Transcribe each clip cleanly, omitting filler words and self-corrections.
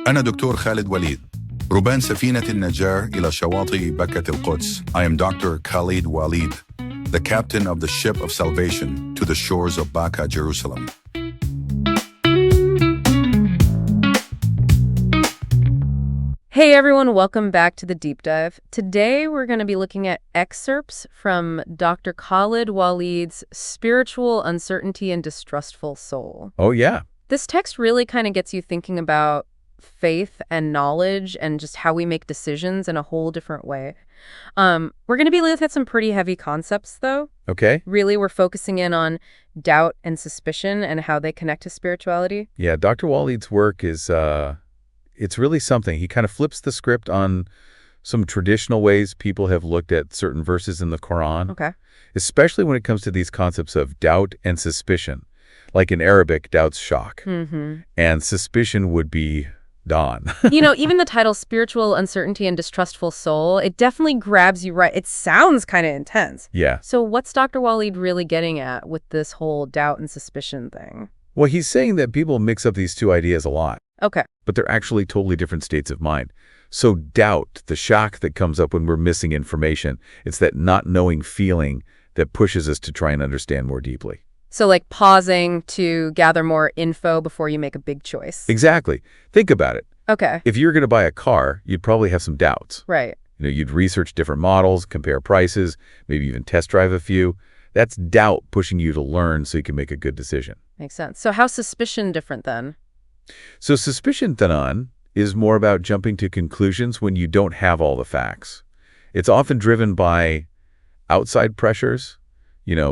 أنا دكتور خالد وليد، ربان سفينة النجاة إلى شواطئ بكة القدس. I am Dr. Khaled Waleed, the captain of the ship of salvation to the shores of Baka, Jerusalem. Hey everyone, welcome back to the Deep Dive. Today we're going to be looking at excerpts from Dr. Khaled Waleed's Spiritual Uncertainty and Distrustful Soul. Oh, yeah. This text really kind of gets you thinking about faith and knowledge and just how we make decisions in a whole different way. We're going to be looking at some pretty heavy concepts, though. Okay. Really, we're focusing in on doubt and suspicion and how they connect to spirituality. Yeah, Dr. Waleed's work is, it's really something. He kind of flips the script on some traditional ways people have looked at certain verses in the Quran. Okay. Especially when it comes to these concepts of doubt and suspicion. Like in Arabic, doubt's shock. Mm-hmm. And suspicion would be dawn. Even the title Spiritual Uncertainty and Distrustful Soul, it definitely grabs you right. It sounds kind of intense. Yeah. So what's Dr. Waleed really getting at with this whole doubt and suspicion thing? Well, he's saying that people mix up these two ideas a lot. Okay. But they're actually totally different states of mind. So doubt, the shock that comes up when we're missing information, it's that not knowing feeling that pushes us to try and understand more deeply. So like pausing to gather more info before you make a big choice. Exactly. Think about it. Okay. If you were going to buy a car, you'd probably have some doubts. Right. You'd research different models, compare prices, maybe even test drive a few. That's doubt pushing you to learn so you can make a good decision. Makes sense. So how's suspicion different then? So suspicion, Tanan, is more about jumping to conclusions when you don't have all the facts. It's often driven by outside pressures,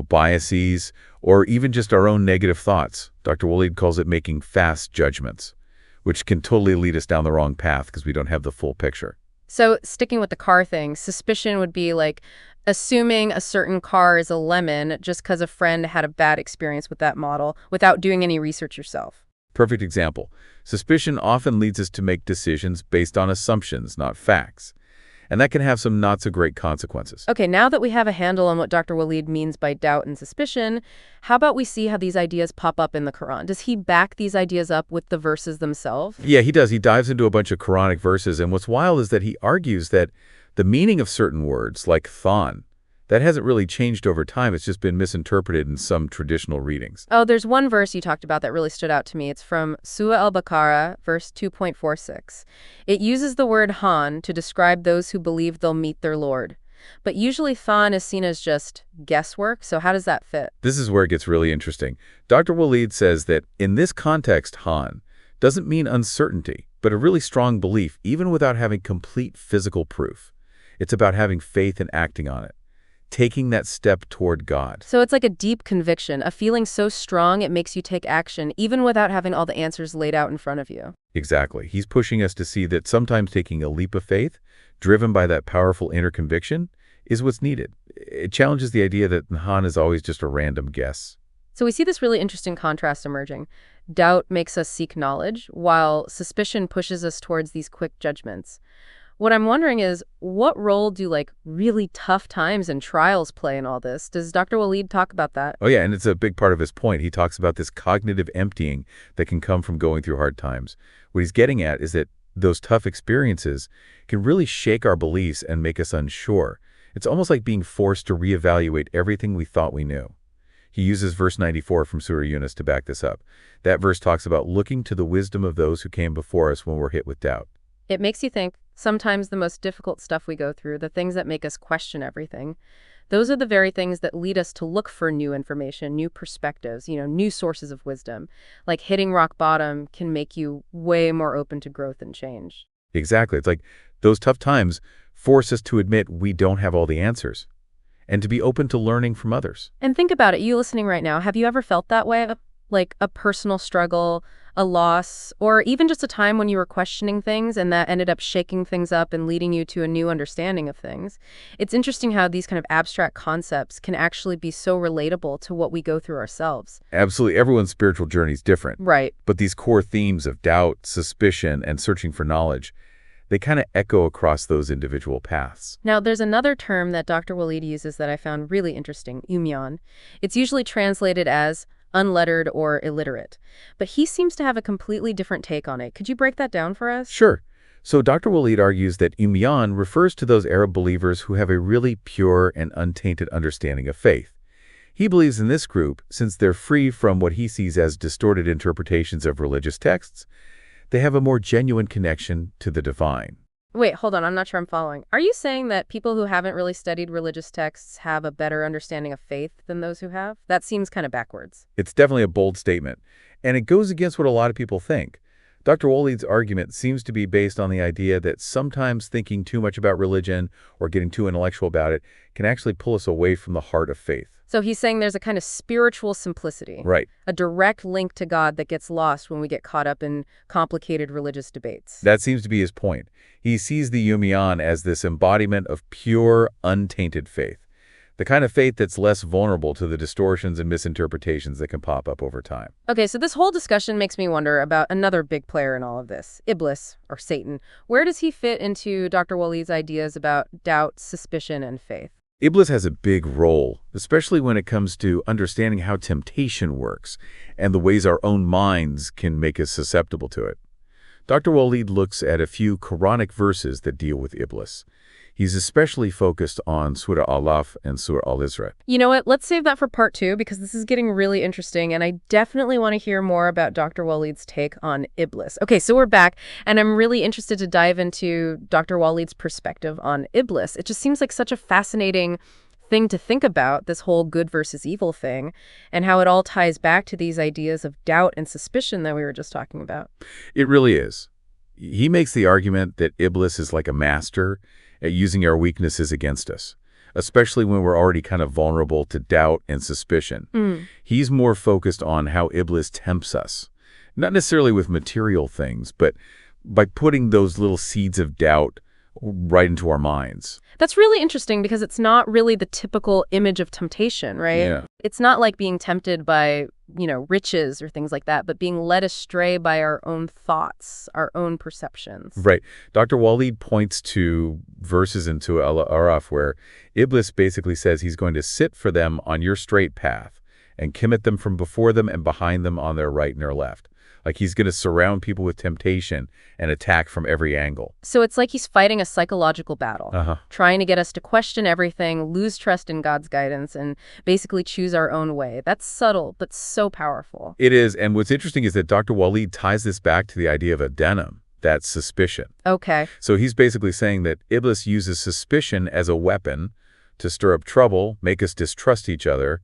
biases, or even just our own negative thoughts. Dr. Waleed calls it making fast judgments, which can totally lead us down the wrong path because we don't have the full picture. So sticking with the car thing, suspicion would be like assuming a certain car is a lemon just because a friend had a bad experience with that model without doing any research yourself. Perfect example. Suspicion often leads us to make decisions based on assumptions, not facts. And that can have some not-so-great consequences. Okay, now that we have a handle on what Dr. Waleed means by doubt and suspicion, how about we see how these ideas pop up in the Quran? Does he back these ideas up with the verses themselves? Yeah, he does. He dives into a bunch of Quranic verses, and what's wild is that he argues that the meaning of certain words, like thon, that hasn't really changed over time. It's just been misinterpreted in some traditional readings. Oh, there's one verse you talked about that really stood out to me. It's from Surah Al-Baqarah, verse 2.46. It uses the word han to describe those who believe they'll meet their Lord. But usually thon is seen as just guesswork, so how does that fit? This is where it gets really interesting. Dr. Waleed says that in this context, han doesn't mean uncertainty, but a really strong belief, even without having complete physical proof. It's about having faith and acting on it. Taking that step toward God. So it's like a deep conviction, a feeling so strong it makes you take action, even without having all the answers laid out in front of you. Exactly. He's pushing us to see that sometimes taking a leap of faith, driven by that powerful inner conviction, is what's needed. It challenges the idea that Han is always just a random guess. So we see this really interesting contrast emerging. Doubt makes us seek knowledge, while suspicion pushes us towards these quick judgments. What I'm wondering is, what role do really tough times and trials play in all this? Does Dr. Waleed talk about that? Oh yeah, and it's a big part of his point. He talks about this cognitive emptying that can come from going through hard times. What he's getting at is that those tough experiences can really shake our beliefs and make us unsure. It's almost like being forced to reevaluate everything we thought we knew. He uses verse 94 from Surah Yunus to back this up. That verse talks about looking to the wisdom of those who came before us when we're hit with doubt. It makes you think. Sometimes the most difficult stuff we go through, the things that make us question everything, those are the very things that lead us to look for new information, new perspectives, new sources of wisdom. Like hitting rock bottom can make you way more open to growth and change. Exactly. It's like those tough times force us to admit we don't have all the answers and to be open to learning from others. And think about it, you listening right now, have you ever felt that way? Like a personal struggle, a loss, or even just a time when you were questioning things and that ended up shaking things up and leading you to a new understanding of things. It's interesting how these kind of abstract concepts can actually be so relatable to what we go through ourselves. Absolutely. Everyone's spiritual journey is different. Right. But these core themes of doubt, suspicion, and searching for knowledge, they kind of echo across those individual paths. Now, there's another term that Dr. Waleed uses that I found really interesting, umyan. It's usually translated as unlettered or illiterate. But he seems to have a completely different take on it. Could you break that down for us? Sure. So Dr. Waleed argues that Umyan refers to those Arab believers who have a really pure and untainted understanding of faith. He believes in this group, since they're free from what he sees as distorted interpretations of religious texts, they have a more genuine connection to the divine. Wait, hold on. I'm not sure I'm following. Are you saying that people who haven't really studied religious texts have a better understanding of faith than those who have? That seems kind of backwards. It's definitely a bold statement, and it goes against what a lot of people think. Dr. Waleed's argument seems to be based on the idea that sometimes thinking too much about religion or getting too intellectual about it can actually pull us away from the heart of faith. So he's saying there's a kind of spiritual simplicity. Right. A direct link to God that gets lost when we get caught up in complicated religious debates. That seems to be his point. He sees the Umyan as this embodiment of pure, untainted faith. The kind of faith that's less vulnerable to the distortions and misinterpretations that can pop up over time. Okay, so this whole discussion makes me wonder about another big player in all of this, Iblis, or Satan. Where does he fit into Dr. Waleed's ideas about doubt, suspicion, and faith? Iblis has a big role, especially when it comes to understanding how temptation works and the ways our own minds can make us susceptible to it. Dr. Waleed looks at a few Quranic verses that deal with Iblis. He's especially focused on Surah Al-Alaf and Surah Al-Isra. You know what? Let's save that for part 2 because this is getting really interesting and I definitely want to hear more about Dr. Waleed's take on Iblis. Okay, so we're back and I'm really interested to dive into Dr. Waleed's perspective on Iblis. It just seems like such a fascinating thing to think about, this whole good versus evil thing, and how it all ties back to these ideas of doubt and suspicion that we were just talking about. It really is. He makes the argument that Iblis is like a master at using our weaknesses against us, especially when we're already kind of vulnerable to doubt and suspicion. He's more focused on how Iblis tempts us, not necessarily with material things, but by putting those little seeds of doubt right into our minds. That's really interesting because it's not really the typical image of temptation, right? Yeah. It's not like being tempted by, riches or things like that, but being led astray by our own thoughts, our own perceptions. Right. Dr. Waleed points to verses into Al-Araf where Iblis basically says he's going to sit for them on your straight path and commit them from before them and behind them on their right and their left. Like he's going to surround people with temptation and attack from every angle. So it's like he's fighting a psychological battle, trying to get us to question everything, lose trust in God's guidance, and basically choose our own way. That's subtle, but so powerful. It is, and what's interesting is that Dr. Waleed ties this back to the idea of adenum, that's suspicion. Okay. So he's basically saying that Iblis uses suspicion as a weapon to stir up trouble, make us distrust each other,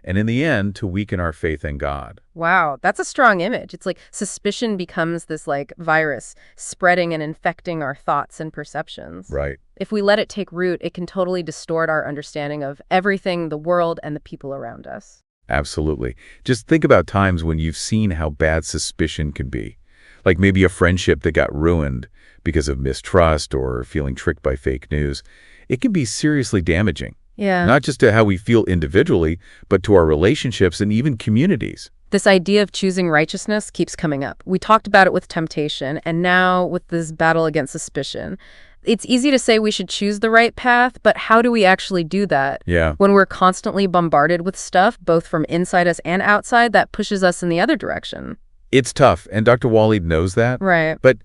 and in the end, to weaken our faith in God. Wow, that's a strong image. It's like suspicion becomes this virus spreading and infecting our thoughts and perceptions. Right. If we let it take root, it can totally distort our understanding of everything, the world, and the people around us. Absolutely. Just think about times when you've seen how bad suspicion can be. Like maybe a friendship that got ruined because of mistrust or feeling tricked by fake news. It can be seriously damaging. Yeah. Not just to how we feel individually, but to our relationships and even communities. This idea of choosing righteousness keeps coming up. We talked about it with temptation, and now with this battle against suspicion. It's easy to say we should choose the right path, but how do we actually do that? Yeah. When we're constantly bombarded with stuff, both from inside us and outside, that pushes us in the other direction. It's tough, and Dr. Waleed knows that. Right. But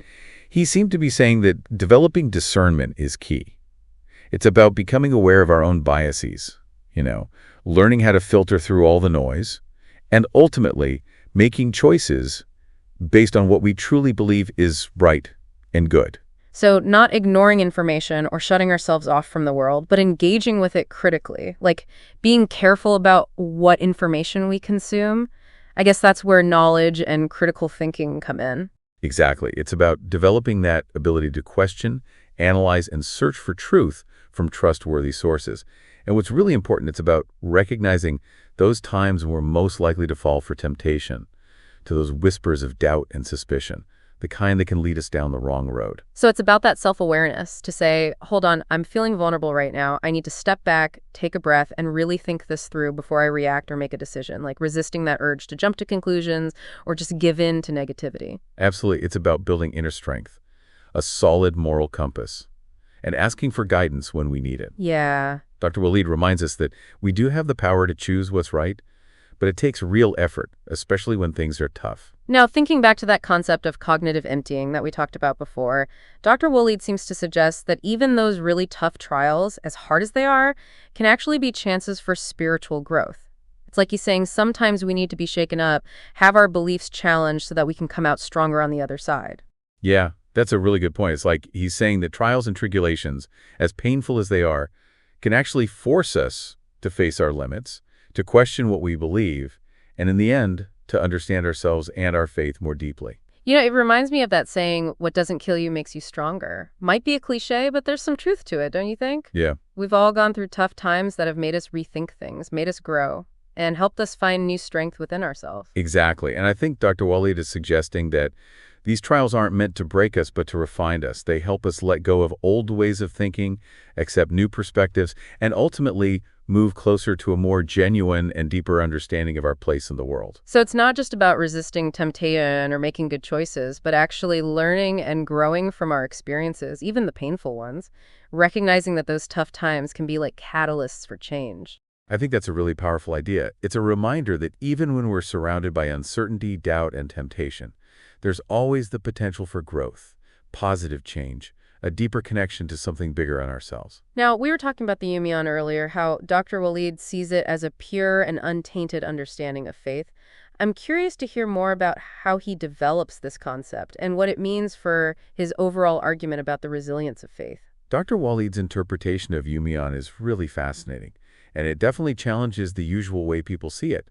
he seemed to be saying that developing discernment is key. It's about becoming aware of our own biases, learning how to filter through all the noise, and ultimately making choices based on what we truly believe is right and good. So not ignoring information or shutting ourselves off from the world, but engaging with it critically, like being careful about what information we consume. I guess that's where knowledge and critical thinking come in. Exactly. It's about developing that ability to question, analyze, and search for truth from trustworthy sources. And what's really important, it's about recognizing those times when we're most likely to fall for temptation, to those whispers of doubt and suspicion, the kind that can lead us down the wrong road. So it's about that self-awareness to say, hold on, I'm feeling vulnerable right now. I need to step back, take a breath, and really think this through before I react or make a decision, like resisting that urge to jump to conclusions or just give in to negativity. Absolutely. It's about building inner strength, a solid moral compass, and asking for guidance when we need it. Yeah. Dr. Waleed reminds us that we do have the power to choose what's right, but it takes real effort, especially when things are tough. Now, thinking back to that concept of cognitive emptying that we talked about before, Dr. Waleed seems to suggest that even those really tough trials, as hard as they are, can actually be chances for spiritual growth. It's like he's saying sometimes we need to be shaken up, have our beliefs challenged so that we can come out stronger on the other side. Yeah, that's a really good point. It's like he's saying that trials and tribulations, as painful as they are, can actually force us to face our limits, to question what we believe, and in the end, to understand ourselves and our faith more deeply. You know, it reminds me of that saying, what doesn't kill you makes you stronger. Might be a cliche, but there's some truth to it, don't you think? Yeah. We've all gone through tough times that have made us rethink things, made us grow, and helped us find new strength within ourselves. Exactly. And I think Dr. Waleed is suggesting that these trials aren't meant to break us, but to refine us. They help us let go of old ways of thinking, accept new perspectives, and ultimately move closer to a more genuine and deeper understanding of our place in the world. So it's not just about resisting temptation or making good choices, but actually learning and growing from our experiences, even the painful ones, recognizing that those tough times can be like catalysts for change. I think that's a really powerful idea. It's a reminder that even when we're surrounded by uncertainty, doubt, and temptation, there's always the potential for growth, positive change, a deeper connection to something bigger in ourselves. Now, we were talking about the Yumian earlier, how Dr. Waleed sees it as a pure and untainted understanding of faith. I'm curious to hear more about how he develops this concept and what it means for his overall argument about the resilience of faith. Dr. Waleed's interpretation of Yumian is really fascinating, and it definitely challenges the usual way people see it.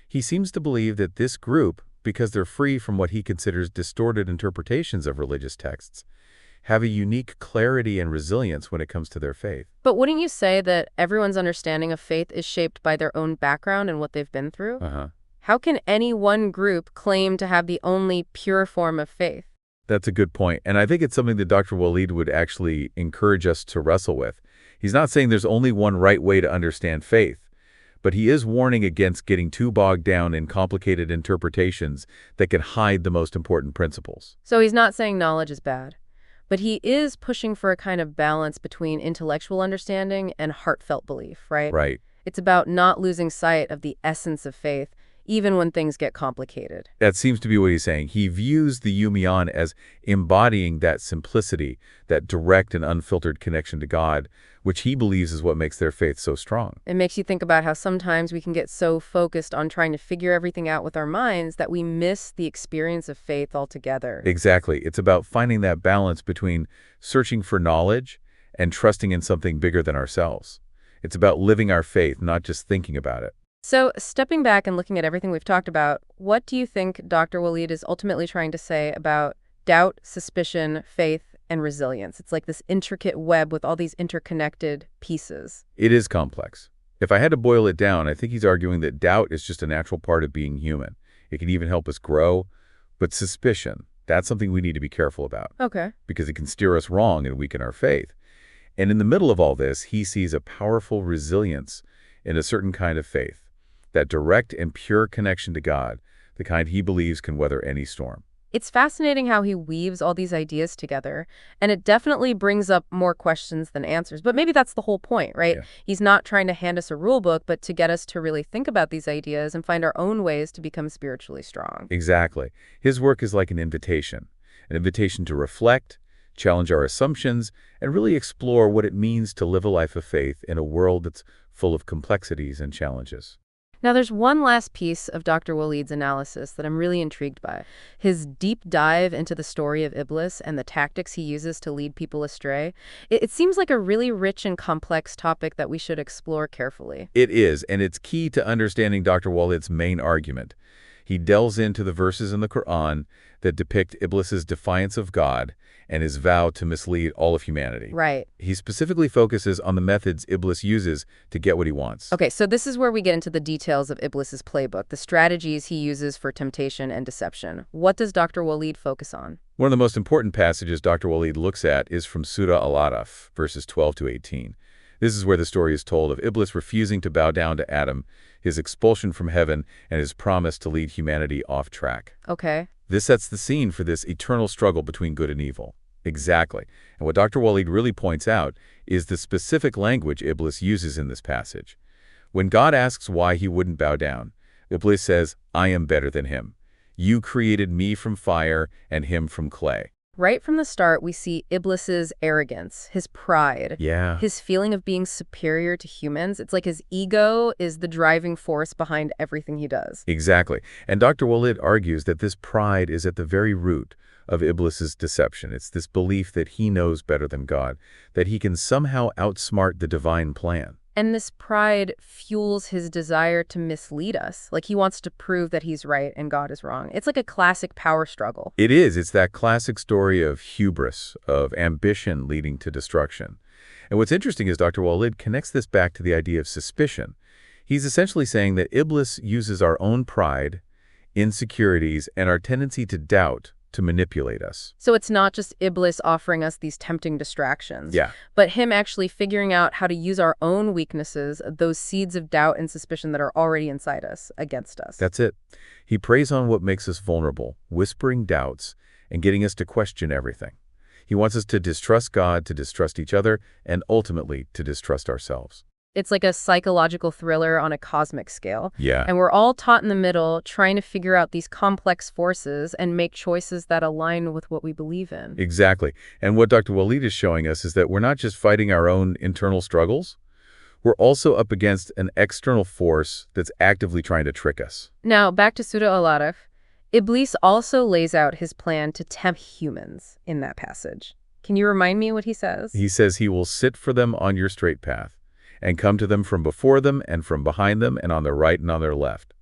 He seems to believe that this group, because they're free from what he considers distorted interpretations of religious texts, have a unique clarity and resilience when it comes to their faith. But wouldn't you say that everyone's understanding of faith is shaped by their own background and what they've been through? How can any one group claim to have the only pure form of faith? That's a good point, and I think it's something that Dr. Waleed would actually encourage us to wrestle with. He's not saying there's only one right way to understand faith, but he is warning against getting too bogged down in complicated interpretations that can hide the most important principles. So he's not saying knowledge is bad, but he is pushing for a kind of balance between intellectual understanding and heartfelt belief, right? Right. It's about not losing sight of the essence of faith, even when things get complicated. That seems to be what he's saying. He views the Yumian as embodying that simplicity, that direct and unfiltered connection to God, which he believes is what makes their faith so strong. It makes you think about how sometimes we can get so focused on trying to figure everything out with our minds that we miss the experience of faith altogether. Exactly. It's about finding that balance between searching for knowledge and trusting in something bigger than ourselves. It's about living our faith, not just thinking about it. So, stepping back and looking at everything we've talked about, what do you think Dr. Waleed is ultimately trying to say about doubt, suspicion, faith, and resilience? It's like this intricate web with all these interconnected pieces. It is complex. If I had to boil it down, I think he's arguing that doubt is just a natural part of being human. It can even help us grow. But suspicion, that's something we need to be careful about. Okay. Because it can steer us wrong and weaken our faith. And in the middle of all this, he sees a powerful resilience in a certain kind of faith. That direct and pure connection to God, the kind he believes can weather any storm. It's fascinating how he weaves all these ideas together, and it definitely brings up more questions than answers. But maybe that's the whole point, right? Yeah. He's not trying to hand us a rule book, but to get us to really think about these ideas and find our own ways to become spiritually strong. Exactly. His work is like an invitation to reflect, challenge our assumptions, and really explore what it means to live a life of faith in a world that's full of complexities and challenges. Now, there's one last piece of Dr. Waleed's analysis that I'm really intrigued by. His deep dive into the story of Iblis and the tactics he uses to lead people astray. It seems like a really rich and complex topic that we should explore carefully. It is, and it's key to understanding Dr. Waleed's main argument. He delves into the verses in the Quran that depict Iblis's defiance of God and his vow to mislead all of humanity. Right. He specifically focuses on the methods Iblis uses to get what he wants. Okay, so this is where we get into the details of Iblis's playbook, the strategies he uses for temptation and deception. What does Dr. Waleed focus on? One of the most important passages Dr. Waleed looks at is from Surah Al-Araf, verses 12 to 18. This is where the story is told of Iblis refusing to bow down to Adam, his expulsion from heaven, and his promise to lead humanity off track. Okay. This sets the scene for this eternal struggle between good and evil. Exactly. And what Dr. Waleed really points out is the specific language Iblis uses in this passage. When God asks why he wouldn't bow down, Iblis says, I am better than him. You created me from fire and him from clay. Right from the start, we see Iblis's arrogance, his pride, Yeah. his feeling of being superior to humans. It's like his ego is the driving force behind everything he does. Exactly. And Dr. Waleed argues that this pride is at the very root of Iblis's deception. It's this belief that he knows better than God, that he can somehow outsmart the divine plan. And this pride fuels his desire to mislead us. Like he wants to prove that he's right and God is wrong. It's like a classic power struggle. It is. It's that classic story of hubris, of ambition leading to destruction. And what's interesting is Dr. Waleed connects this back to the idea of suspicion. He's essentially saying that Iblis uses our own pride, insecurities, and our tendency to doubt to manipulate us. So it's not just Iblis offering us these tempting distractions, Yeah. but him actually figuring out how to use our own weaknesses, those seeds of doubt and suspicion that are already inside us, against us. That's it. He preys on what makes us vulnerable, whispering doubts, and getting us to question everything. He wants us to distrust God, to distrust each other, and ultimately to distrust ourselves. It's like a psychological thriller on a cosmic scale. Yeah. And we're all taught in the middle, trying to figure out these complex forces and make choices that align with what we believe in. Exactly. And what Dr. Waleed is showing us is that we're not just fighting our own internal struggles, we're also up against an external force that's actively trying to trick us. Now, back to Surah Al-Araf. Iblis also lays out his plan to tempt humans in that passage. Can you remind me what he says? He says he will sit for them on your straight path, and come to them from before them and from behind them and on their right and on their left.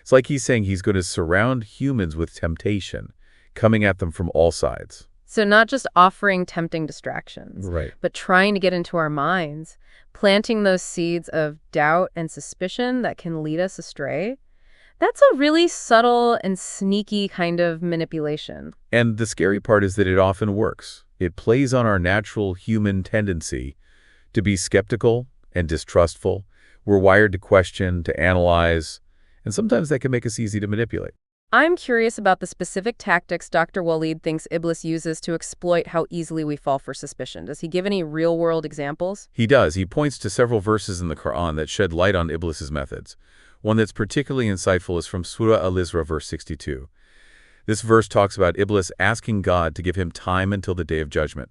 It's like he's saying he's going to surround humans with temptation, coming at them from all sides. So not just offering tempting distractions, Right. but trying to get into our minds, planting those seeds of doubt and suspicion that can lead us astray. That's a really subtle and sneaky kind of manipulation. And the scary part is that it often works. It plays on our natural human tendency to be skeptical and distrustful. We're wired to question, to analyze, and sometimes that can make us easy to manipulate. I'm curious about the specific tactics Dr. Waleed thinks Iblis uses to exploit how easily we fall for suspicion. Does he give any real-world examples? He does. He points to several verses in the Quran that shed light on Iblis's methods. One that's particularly insightful is from Surah Al-Isra, verse 62. This verse talks about Iblis asking God to give him time until the day of judgment,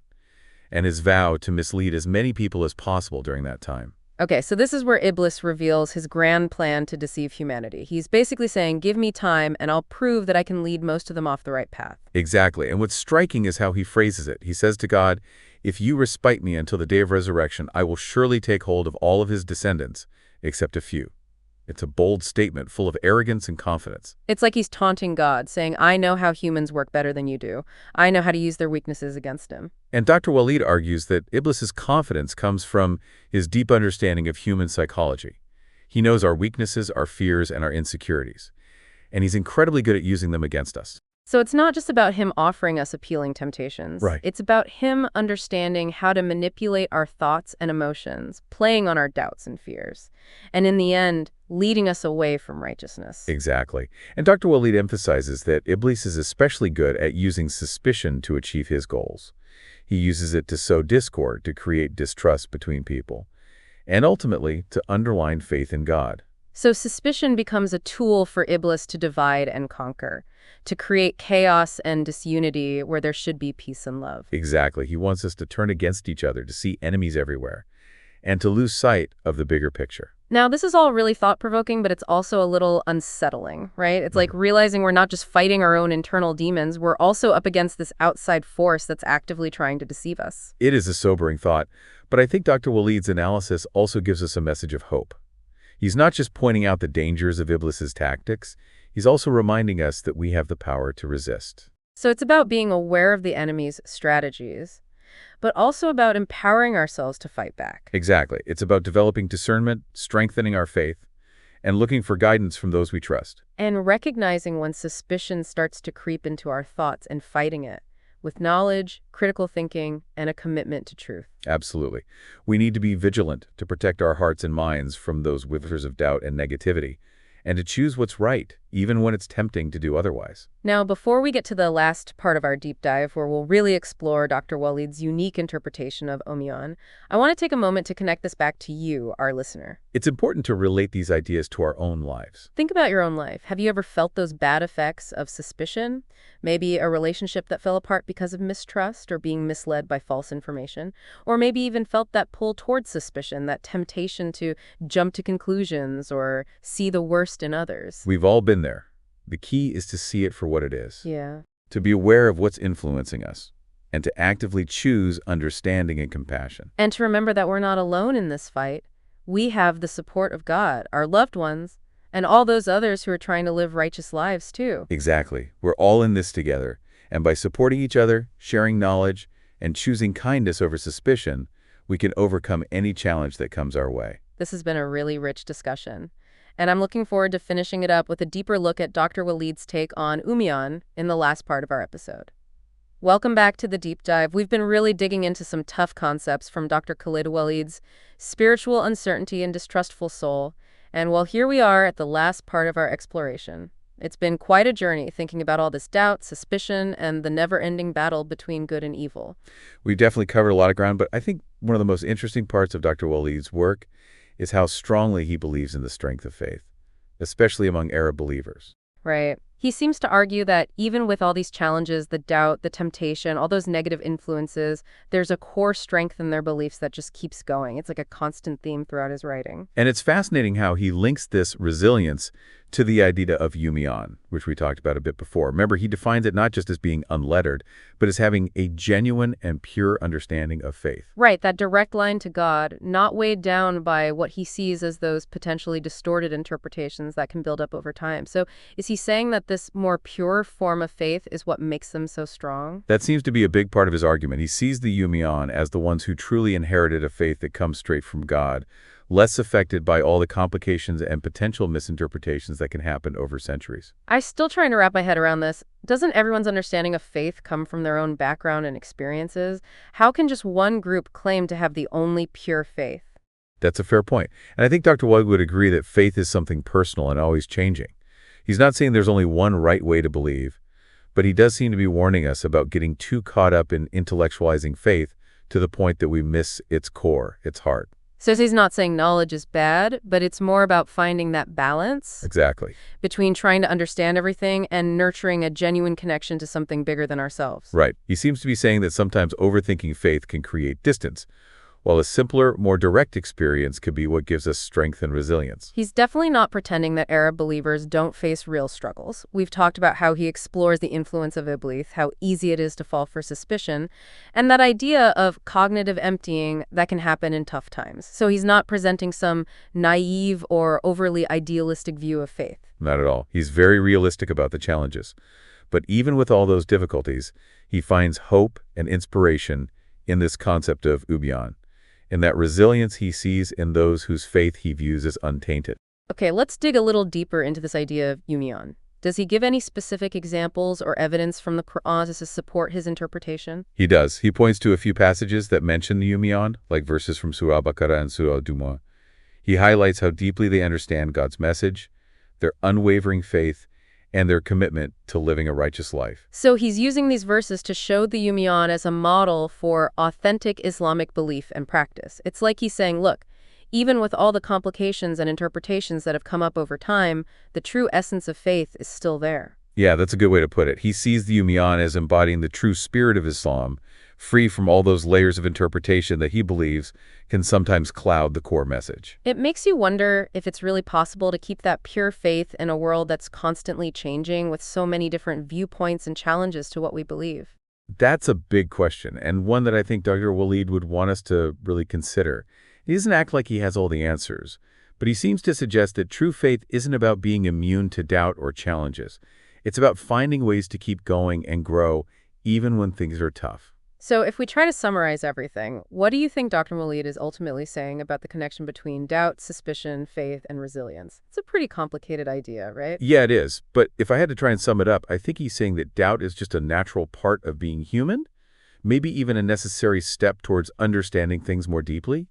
and his vow to mislead as many people as possible during that time. Okay, so this is where Iblis reveals his grand plan to deceive humanity. He's basically saying, give me time and I'll prove that I can lead most of them off the right path. Exactly. And what's striking is how he phrases it. He says to God, if you respite me until the day of resurrection, I will surely take hold of all of his descendants, except a few. It's a bold statement full of arrogance and confidence. It's like he's taunting God, saying, I know how humans work better than you do. I know how to use their weaknesses against him. And Dr. Waleed argues that Iblis's confidence comes from his deep understanding of human psychology. He knows our weaknesses, our fears, and our insecurities. And he's incredibly good at using them against us. So it's not just about him offering us appealing temptations. Right. It's about him understanding how to manipulate our thoughts and emotions, playing on our doubts and fears, and in the end, leading us away from righteousness. Exactly. And Dr. Waleed emphasizes that Iblis is especially good at using suspicion to achieve his goals. He uses it to sow discord, to create distrust between people, and ultimately to undermine faith in God. So suspicion becomes a tool for Iblis to divide and conquer, to create chaos and disunity where there should be peace and love. Exactly. He wants us to turn against each other, to see enemies everywhere, and to lose sight of the bigger picture. Now, this is all really thought-provoking, but it's also a little unsettling, right? It's like realizing we're not just fighting our own internal demons, we're also up against this outside force that's actively trying to deceive us. It is a sobering thought, but I think Dr. Waleed's analysis also gives us a message of hope. He's not just pointing out the dangers of Iblis's tactics, he's also reminding us that we have the power to resist. So it's about being aware of the enemy's strategies, but also about empowering ourselves to fight back. Exactly. It's about developing discernment, strengthening our faith, and looking for guidance from those we trust. And recognizing when suspicion starts to creep into our thoughts and fighting it with knowledge, critical thinking, and a commitment to truth. Absolutely. We need to be vigilant to protect our hearts and minds from those whispers of doubt and negativity, and to choose what's right, even when it's tempting to do otherwise. Now, before we get to the last part of our deep dive, where we'll really explore Dr. Waleed's unique interpretation of Umiyan, I want to take a moment to connect this back to you, our listener. It's important to relate these ideas to our own lives. Think about your own life. Have you ever felt those bad effects of suspicion? Maybe a relationship that fell apart because of mistrust or being misled by false information? Or maybe even felt that pull towards suspicion, that temptation to jump to conclusions or see the worst in others? We've all been there. The key is to see it for what it is. Yeah. To be aware of what's influencing us, and to actively choose understanding and compassion. And to remember that we're not alone in this fight. We have the support of God, our loved ones, and all those others who are trying to live righteous lives too. Exactly. We're all in this together. And by supporting each other, sharing knowledge, and choosing kindness over suspicion, we can overcome any challenge that comes our way. This has been a really rich discussion. And I'm looking forward to finishing it up with a deeper look at Dr. Waleed's take on Umiyan in the last part of our episode. Welcome back to the deep dive. We've been really digging into some tough concepts from Dr. Khaled Waleed's spiritual uncertainty and distrustful soul. And well, here we are at the last part of our exploration. It's been quite a journey thinking about all this doubt, suspicion, and the never-ending battle between good and evil. We've definitely covered a lot of ground, but I think one of the most interesting parts of Dr. Waleed's work is how strongly he believes in the strength of faith, especially among Arab believers. Right. He seems to argue that even with all these challenges, the doubt, the temptation, all those negative influences, there's a core strength in their beliefs that just keeps going. It's like a constant theme throughout his writing. And it's fascinating how he links this resilience to the idea of Umiyan, which we talked about a bit before. Remember, he defines it not just as being unlettered, but as having a genuine and pure understanding of faith. Right, that direct line to God, not weighed down by what he sees as those potentially distorted interpretations that can build up over time. So is he saying that this more pure form of faith is what makes them so strong? That seems to be a big part of his argument. He sees the Umiyan as the ones who truly inherited a faith that comes straight from God, less affected by all the complications and potential misinterpretations that can happen over centuries. I'm still trying to wrap my head around this. Doesn't everyone's understanding of faith come from their own background and experiences? How can just one group claim to have the only pure faith? That's a fair point. And I think Dr. Waleed would agree that faith is something personal and always changing. He's not saying there's only one right way to believe, but he does seem to be warning us about getting too caught up in intellectualizing faith to the point that we miss its core, its heart. So he's not saying knowledge is bad, but it's more about finding that balance. Exactly. Between trying to understand everything and nurturing a genuine connection to something bigger than ourselves. Right. He seems to be saying that sometimes overthinking faith can create distance, while a simpler, more direct experience could be what gives us strength and resilience. He's definitely not pretending that Arab believers don't face real struggles. We've talked about how he explores the influence of Iblis, how easy it is to fall for suspicion, and that idea of cognitive emptying that can happen in tough times. So he's not presenting some naive or overly idealistic view of faith. Not at all. He's very realistic about the challenges. But even with all those difficulties, he finds hope and inspiration in this concept of Umiyan, in that resilience he sees in those whose faith he views as untainted. Okay, let's dig a little deeper into this idea of Umiyan. Does he give any specific examples or evidence from the Quran to support his interpretation? He does. He points to a few passages that mention the Umiyan, like verses from Surah Baqarah and Surah Duma. He highlights how deeply they understand God's message, their unwavering faith, and their commitment to living a righteous life. So he's using these verses to show the Umiyan as a model for authentic Islamic belief and practice. It's like he's saying, look, even with all the complications and interpretations that have come up over time, the true essence of faith is still there. Yeah, that's a good way to put it. He sees the Umiyan as embodying the true spirit of Islam, free from all those layers of interpretation that he believes can sometimes cloud the core message. It makes you wonder if it's really possible to keep that pure faith in a world that's constantly changing with so many different viewpoints and challenges to what we believe. That's a big question, and one that I think Dr. Waleed would want us to really consider. He doesn't act like he has all the answers, but he seems to suggest that true faith isn't about being immune to doubt or challenges. It's about finding ways to keep going and grow even when things are tough. So if we try to summarize everything, what do you think Dr. Waleed is ultimately saying about the connection between doubt, suspicion, faith, and resilience? It's a pretty complicated idea, right? Yeah, it is. But if I had to try and sum it up, I think he's saying that doubt is just a natural part of being human, maybe even a necessary step towards understanding things more deeply.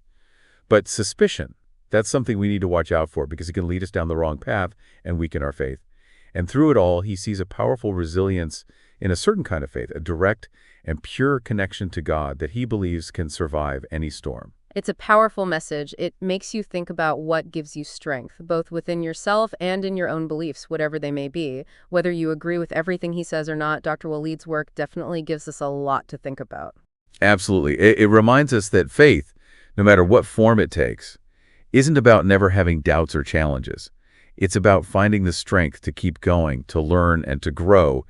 But suspicion, that's something we need to watch out for because it can lead us down the wrong path and weaken our faith. And through it all, he sees a powerful resilience in a certain kind of faith, a direct and pure connection to God that he believes can survive any storm. It's a powerful message. It makes you think about what gives you strength, both within yourself and in your own beliefs, whatever they may be. Whether you agree with everything he says or not, Dr. Waleed's work definitely gives us a lot to think about. Absolutely. It reminds us that faith, no matter what form it takes, isn't about never having doubts or challenges. It's about finding the strength to keep going, to learn, and to grow,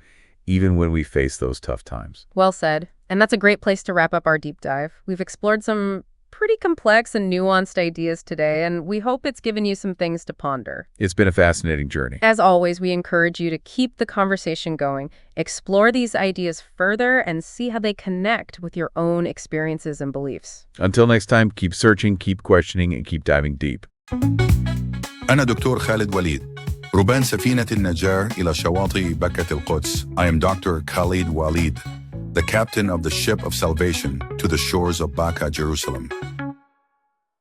even when we face those tough times. Well said. And that's a great place to wrap up our deep dive. We've explored some pretty complex and nuanced ideas today, and we hope it's given you some things to ponder. It's been a fascinating journey. As always, we encourage you to keep the conversation going, explore these ideas further, and see how they connect with your own experiences and beliefs. Until next time, keep searching, keep questioning, and keep diving deep. أنا دكتور خالد وليد ربان سفينة النجاة إلى شواطئ بكة القدس. I am Dr. Khaled Waleed, the captain of the ship of salvation to the shores of Baka, Jerusalem.